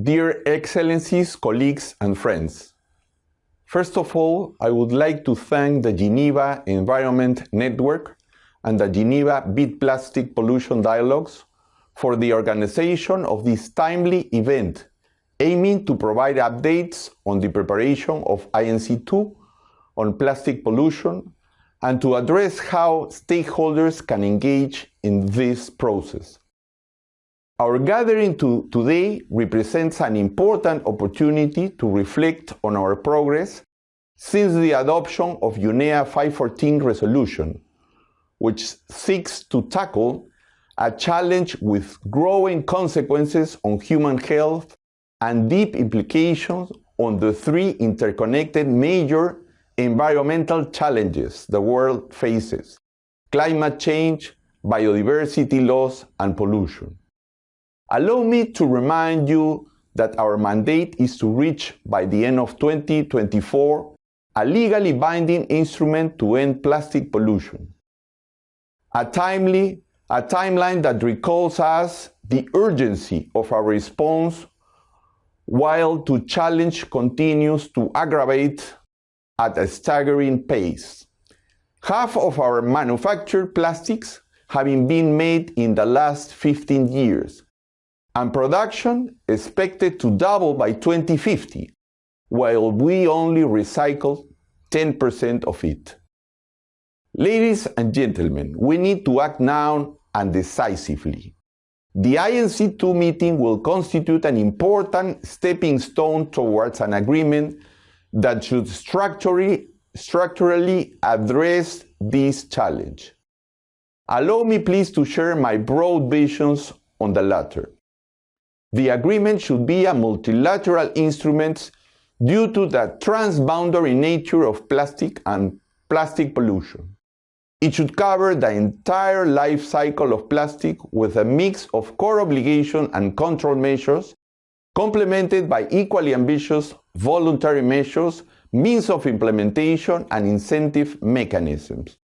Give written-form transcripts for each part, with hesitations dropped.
Dear Excellencies, colleagues, and friends, first of all, I would like to thank the Geneva Environment Network and the Geneva Beat Plastic Pollution Dialogues for the organization of this timely event, aiming to provide updates on the preparation of INC-2 on plastic pollution and to address how stakeholders can engage in this process. Our gathering today represents an important opportunity to reflect on our progress since the adoption of UNEA 514 resolution, which seeks to tackle a challenge with growing consequences on human health and deep implications on the three interconnected major environmental challenges the world faces: climate change, biodiversity loss, and pollution. Allow me to remind you that our mandate is to reach by the end of 2024 a legally binding instrument to end plastic pollution. A timeline that recalls us the urgency of our response while the challenge continues to aggravate at a staggering pace. Half of our manufactured plastics having been made in the last 15 years, and production expected to double by 2050, while we only recycle 10% of it. Ladies and gentlemen, we need to act now and decisively. The INC-2 meeting will constitute an important stepping stone towards an agreement that should structurally address this challenge. Allow me please to share my broad visions on the latter. The agreement should be a multilateral instrument due to the transboundary nature of plastic and plastic pollution. It should cover the entire life cycle of plastic with a mix of core obligation and control measures, complemented by equally ambitious voluntary measures, means of implementation, and incentive mechanisms.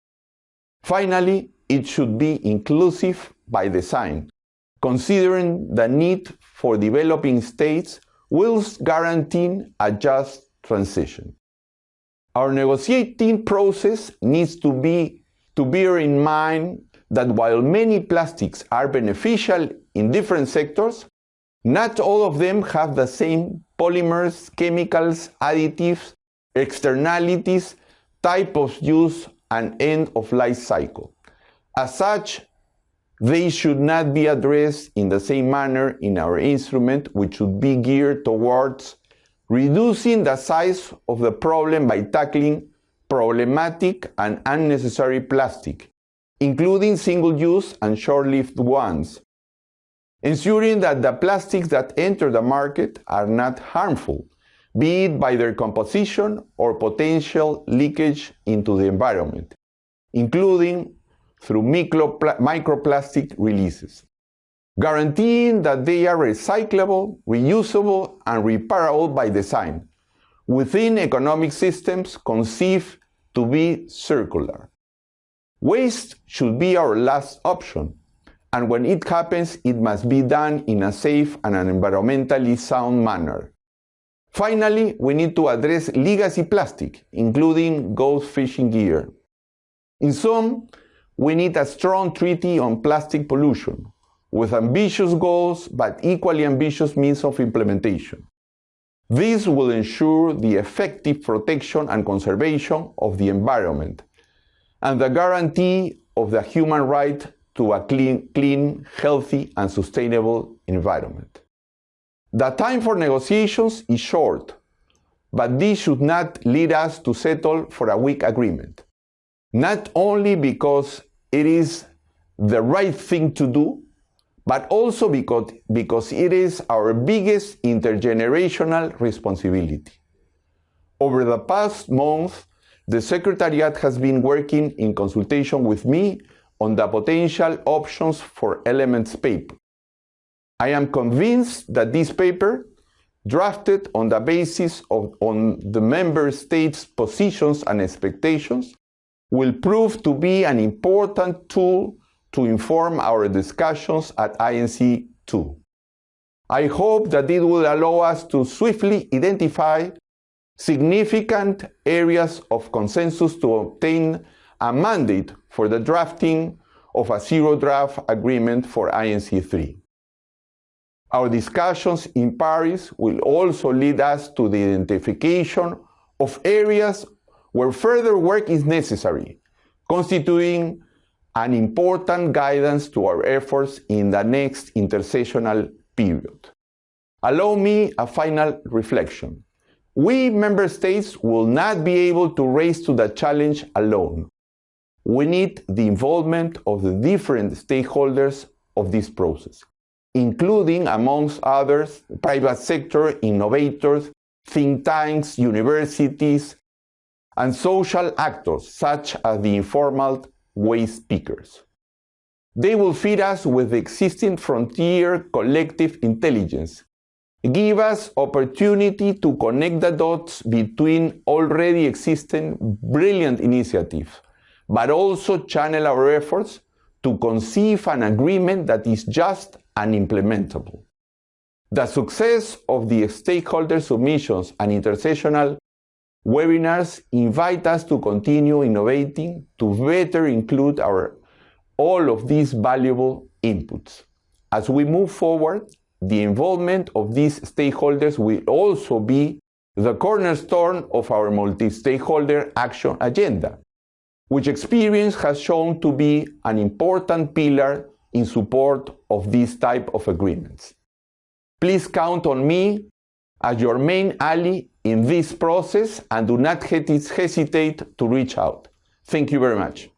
Finally, it should be inclusive by design, considering the need for developing states whilst guaranteeing a just transition. Our negotiating process needs to bear in mind that while many plastics are beneficial in different sectors, not all of them have the same polymers, chemicals, additives, externalities, type of use, and end of life cycle. As such, they should not be addressed in the same manner in our instrument, which should be geared towards reducing the size of the problem by tackling problematic and unnecessary plastic, including single-use and short-lived ones, ensuring that the plastics that enter the market are not harmful, be it by their composition or potential leakage into the environment, including through microplastic releases, guaranteeing that they are recyclable, reusable, and repairable by design, within economic systems conceived to be circular. Waste should be our last option, and when it happens, it must be done in a safe and an environmentally sound manner. Finally, we need to address legacy plastic, including ghost fishing gear. In sum, we need a strong treaty on plastic pollution, with ambitious goals but equally ambitious means of implementation. This will ensure the effective protection and conservation of the environment, and the guarantee of the human right to a clean, healthy, and sustainable environment. The time for negotiations is short, but this should not lead us to settle for a weak agreement, not only because it is the right thing to do, but also because it is our biggest intergenerational responsibility. Over the past month, the Secretariat has been working in consultation with me on the potential options for Elements paper. I am convinced that this paper, drafted on the basis of the member states' positions and expectations, will prove to be an important tool to inform our discussions at INC-2. I hope that it will allow us to swiftly identify significant areas of consensus to obtain a mandate for the drafting of a zero-draft agreement for INC-3. Our discussions in Paris will also lead us to the identification of areas where further work is necessary, constituting an important guidance to our efforts in the next intersessional period. Allow me a final reflection. We member states will not be able to rise to the challenge alone. We need the involvement of the different stakeholders of this process, including, amongst others, private sector innovators, think tanks, universities, and social actors such as the informal waste pickers. They will feed us with the existing frontier collective intelligence, give us opportunity to connect the dots between already existing brilliant initiatives, but also channel our efforts to conceive an agreement that is just and implementable. The success of the stakeholder submissions and intersessional webinars invite us to continue innovating to better include all of these valuable inputs. As we move forward, the involvement of these stakeholders will also be the cornerstone of our multi-stakeholder action agenda, which experience has shown to be an important pillar in support of this type of agreements. Please count on me as your main ally in this process and do not hesitate to reach out. Thank you very much.